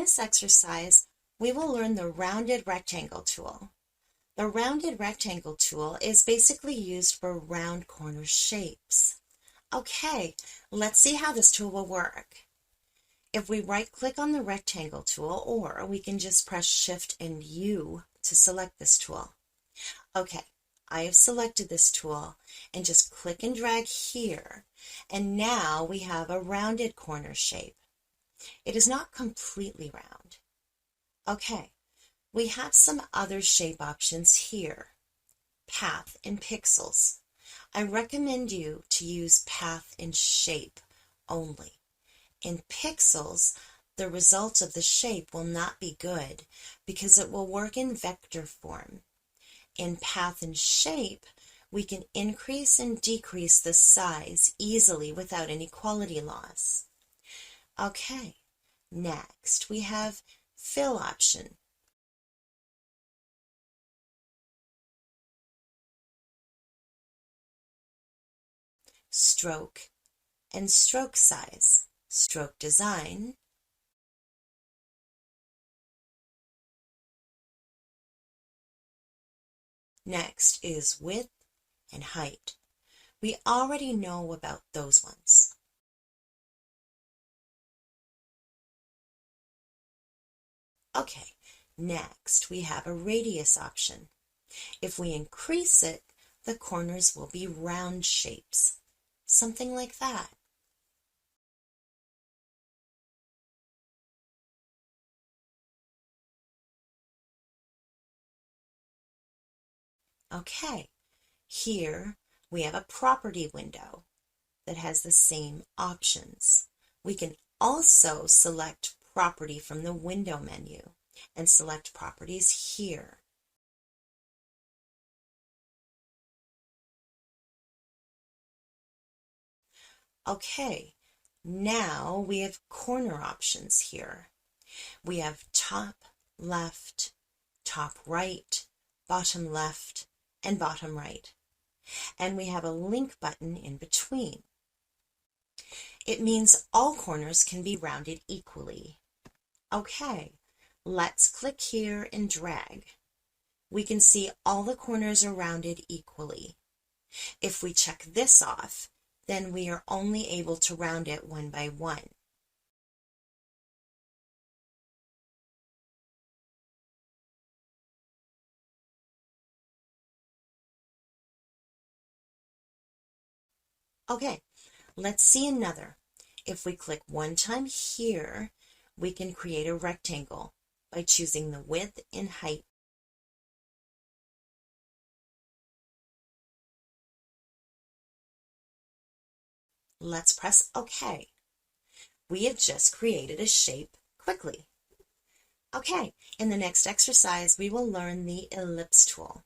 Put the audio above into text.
this exercise, we will learn the rounded rectangle tool. The rounded rectangle tool is basically used for round corner shapes. Okay, let's see how this tool will work. If we right-click on the rectangle tool, or we can just press Shift and U to select this tool. Okay, I have selected this tool and just click and drag here, and now we have a rounded corner shape. It is not completely round. Okay, we have some other shape options here. Path and pixels. I recommend you to use path and shape only. In pixels, the result of the shape will not be good because it will work in vector form. In path and shape, we can increase and decrease the size easily without any quality loss. Okay, next we have fill option. Stroke and stroke size, stroke design, next is width and height. We already know about those ones. Okay, next we have a radius option. If we increase it, the corners will be round shapes, something like that. Okay, here we have a property window that has the same options. We can also select property from the window menu and select properties here. Okay, now we have corner options here. We have top left, top right, bottom left, and bottom right. And we have a link button in between. It means all corners can be rounded equally. Okay, let's click here and drag. We can see all the corners are rounded equally. If we check this off, then we are only able to round it one by one. Okay, let's see another. If we click one time here, we can create a rectangle by choosing the width and height. Let's press OK. We have just created a shape quickly. Okay, in the next exercise, we will learn the ellipse tool.